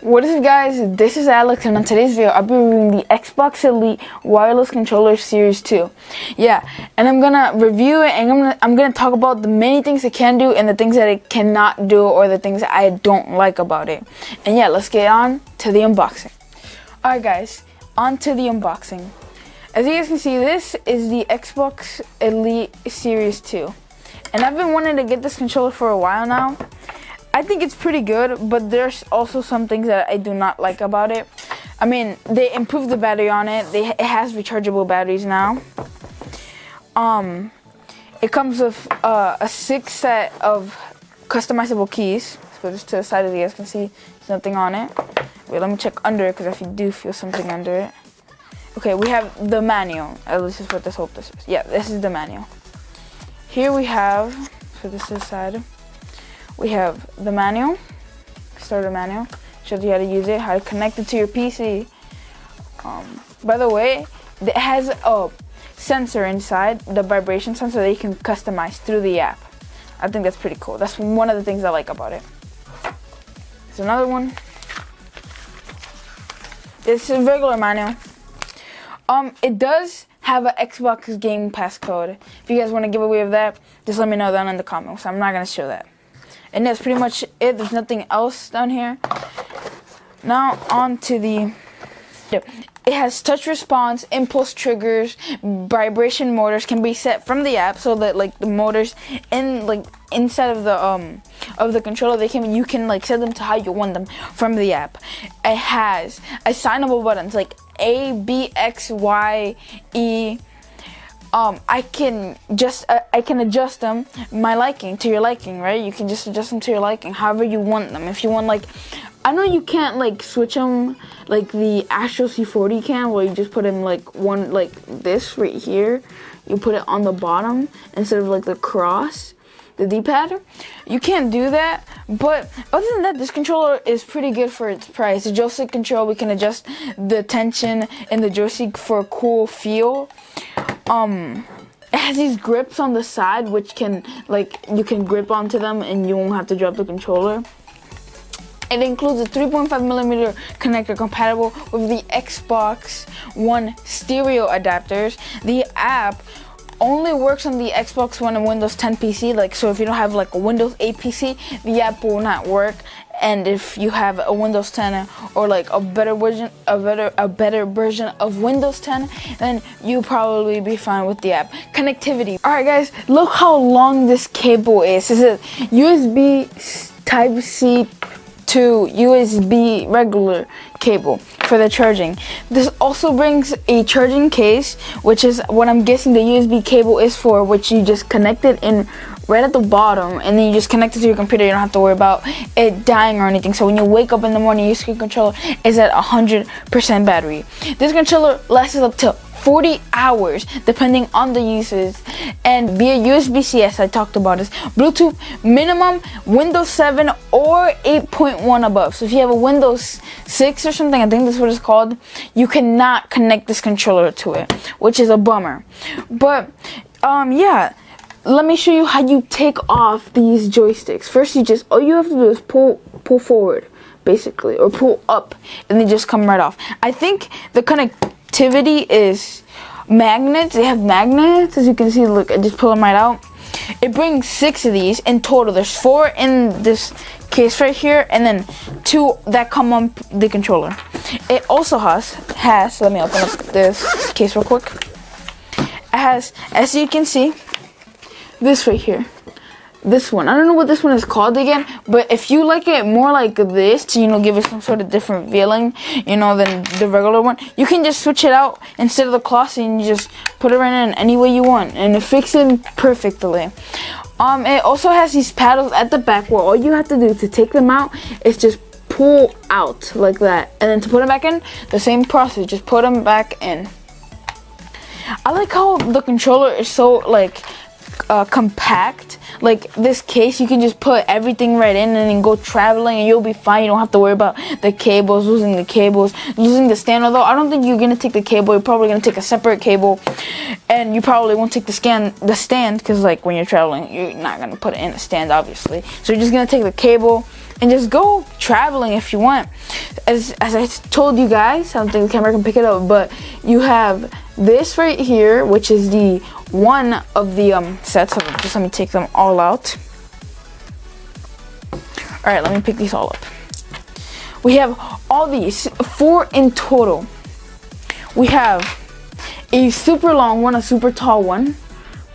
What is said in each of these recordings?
What is up, guys? This is Alex, and on today's video I'll be reviewing the Xbox Elite Wireless Controller Series 2. Yeah, and I'm gonna review it, and I'm gonna talk about the many things it can do and the things that it cannot do, or the things that I don't like about it. And yeah, let's get on to the unboxing. Alright guys, on to the unboxing. As you guys can see, this is the Xbox Elite Series 2. And I've been wanting to get this controller for a while now. I think it's pretty good, but there's also some things that I do not like about it. I mean, they improved the battery on it. It has rechargeable batteries now. It comes with a 6 set of customizable keys. So just to the side, as you guys can see, there's nothing on it. Wait, let me check under it, because if you do feel something under it. Okay, we have the manual. At least is what this is. Yeah, this is the manual. Here we have, so this is the side. We have the manual, starter manual, shows you how to use it, how to connect it to your PC. By the way, it has a sensor inside, the vibration sensor that you can customize through the app. I think that's pretty cool. That's one of the things I like about it. There's another one. It's a regular manual. It does have an Xbox Game Pass code. If you guys want to give away of that, just let me know down in the comments. I'm not going to show that. And that's pretty much it. There's nothing else down here. Now on to the... It has touch response, impulse triggers, vibration motors can be set from the app, so that like the motors inside of the controller, you can set them to how you want them from the app. It has assignable buttons like A, B, X, Y, E. I can adjust them to your liking, right? You can just adjust them to your liking, however you want them. If you want, I know you can't switch them like the Astro C40 can, where you just put in one this right here. You put it on the bottom instead of the cross, the D-pad. You can't do that, but other than that, this controller is pretty good for its price. The joystick control, we can adjust the tension in the joystick for a cool feel. It has these grips on the side, which can you can grip onto them and you won't have to drop the controller. It includes a 3.5mm connector compatible with the Xbox One stereo adapters. The app only works on the Xbox One and Windows 10 PC. So if you don't have a Windows 8 PC, the app will not work. And if you have a Windows 10 or a better version of Windows 10, then you'll probably be fine with the app. Connectivity. Alright guys, look how long this cable is. This is USB Type-C to USB regular cable for the charging. This also brings a charging case, which is what I'm guessing the USB cable is for, which you just connect it in right at the bottom, and then you just connect it to your computer. You don't have to worry about it dying or anything. So when you wake up in the morning, your screen controller is at 100% battery. This controller lasts up to 40 hours depending on the uses, and via USB-C, as I talked about, is Bluetooth minimum Windows 7 or 8.1 above. So if you have a Windows 6 or something, I think that's what it's called, you cannot connect this controller to it, which is a bummer. But yeah, let me show you how you take off these joysticks. First, all you have to do is pull forward, basically, or pull up, and they just come right off. I think the connectivity is magnets. They have magnets, as you can see. Look, I just pull them right out. It brings 6 of these in total. There's 4 in this case right here, and then 2 that come on the controller. It also has let me open up this case real quick. It has, as you can see, this right here. This one, I don't know what this one is called again, but if you like it more like this to give it some sort of different feeling, than the regular one, you can just switch it out instead of the cloth, and you just put it right in any way you want, and it fixes it perfectly. It also has these paddles at the back, where all you have to do to take them out is just pull out like that, and then to put them back in, the same process, just put them back in. I like how the controller is so compact. This case, you can just put everything right in and then go traveling, and you'll be fine. You don't have to worry about the cables, losing the stand. Although I don't think you're gonna take the cable, you're probably gonna take a separate cable, and you probably won't take the stand, because when you're traveling, you're not gonna put it in a stand, obviously. So you're just gonna take the cable and just go traveling if you want. As I told you guys, I don't think the camera can pick it up, but you have this right here, which is the one of the sets. So just let me take them all out. All right, let me pick these all up. We have all these, 4 in total. We have a super long one, a super tall one.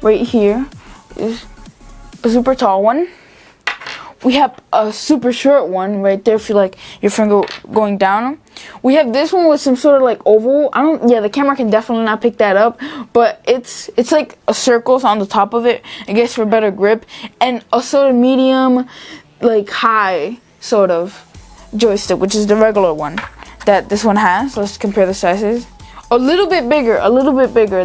Right here is a super tall one. We have a super short one right there if you like your finger going down. We have this one with some sort of like oval. The camera can definitely not pick that up, but it's like a circle on the top of it, I guess, for better grip, and a sort of medium, like high sort of joystick, which is the regular one that this one has. Let's compare the sizes. A little bit bigger,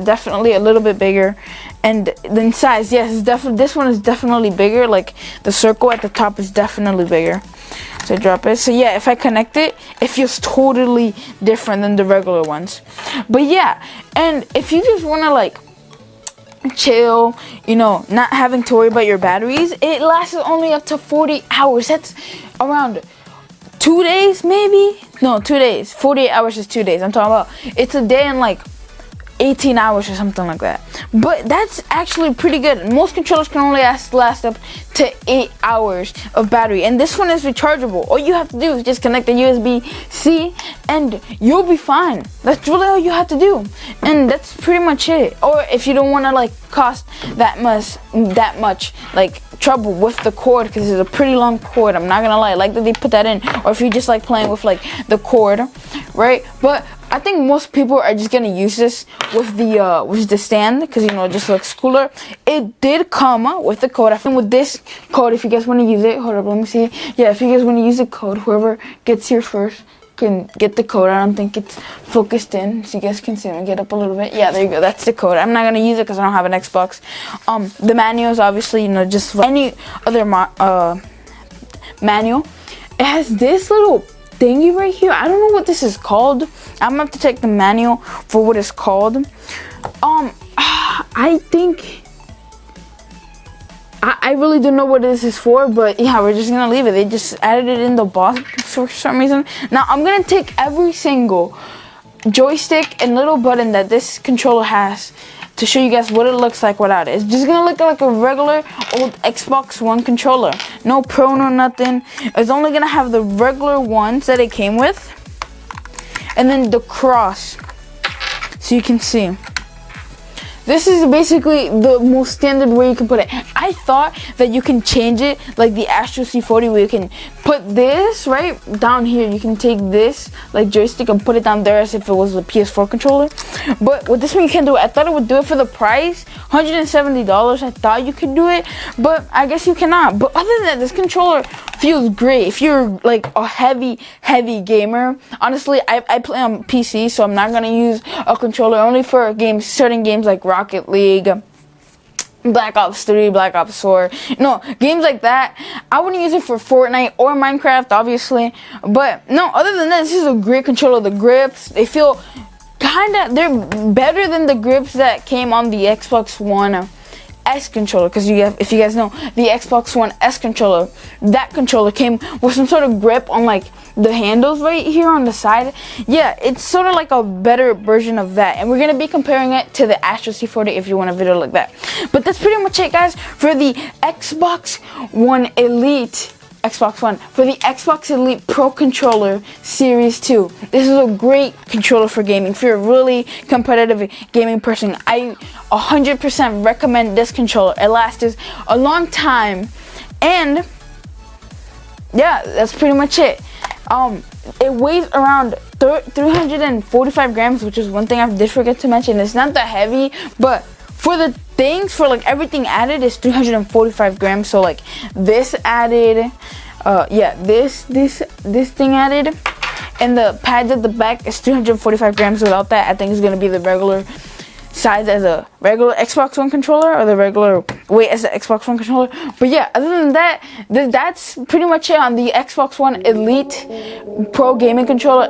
definitely a little bit bigger. And then size, yes, this one is definitely bigger. Like the circle at the top is definitely bigger. So I drop it. So yeah, if I connect it, it feels totally different than the regular ones. But yeah, and if you just wanna like chill, you know, not having to worry about your batteries, it lasts only up to 40 hours. That's around 2 days, maybe? No, 2 days. 48 hours is 2 days. I'm talking about it's a day and like 18 hours or something like that. But that's actually pretty good. Most controllers can only last up to 8 hours of battery, and this one is rechargeable. All you have to do is just connect the USB-C and you'll be fine. That's really all you have to do, and that's pretty much it. Or if you don't want to like cost that much like trouble with the cord, because it's a pretty long cord, I'm not gonna lie, I like that they put that in. Or if you just like playing with like the cord, right? But I think most people are just gonna use this with the stand, because you know it just looks cooler. It did come with the code. I think with this code, if you guys want to use it, hold up, let me see. Yeah, if you guys want to use the code, whoever gets here first can get the code. I don't think it's focused in, so you guys can see. Let me get up a little bit. Yeah, there you go. That's the code. I'm not gonna use it because I don't have an Xbox. The manual is obviously, you know, just like any other manual. It has this little thingy right here. I don't know what this is called. I'm gonna have to check the manual for what it's called. I think I really don't know what this is for, but yeah, we're just gonna leave it. They just added it in the box for some reason. Now I'm gonna take every single joystick and little button that this controller has to show you guys what it looks like without it. It's just gonna look like a regular old Xbox One controller. No Pro, no nothing. It's only gonna have the regular ones that it came with, and then the cross, so you can see. This is basically the most standard way you can put it. I thought that you can change it like the Astro C40, where you can put this right down here. You can take this like joystick and put it down there as if it was a PS4 controller. But with this one you can't do it. I thought it would do it for the price, $170. I thought you could do it, but I guess you cannot. But other than that, this controller feels great. If you're like a heavy gamer, honestly, I play on PC, so I'm not gonna use a controller only for games, certain games like Rocket League, Black Ops 3, Black Ops 4, no, games like that. I wouldn't use it for Fortnite or Minecraft, obviously. But no, other than that, this is a great controller. The grips, they feel they're better than the grips that came on the Xbox One S controller, because if you guys know, the Xbox One S controller, that controller came with some sort of grip on like the handles right here on the side. Yeah, it's sort of like a better version of that, and we're gonna be comparing it to the Astro C40 if you want a video like that. But that's pretty much it, guys, for the Xbox One Elite. For the Xbox Elite Pro Controller Series 2. This is a great controller for gaming. If you're a really competitive gaming person, I 100% recommend this controller. It lasts a long time, and yeah, that's pretty much it. It weighs around 345 grams, which is one thing I did forget to mention. It's not that heavy, but for the things, for like everything added, is 345 grams. So like this added, this thing added, and the pads at the back is 345 grams. Without that, I think it's gonna be the regular size as a regular Xbox One controller, or the regular weight as the Xbox One controller. But yeah, other than that, that's pretty much it on the Xbox One Elite Pro gaming controller.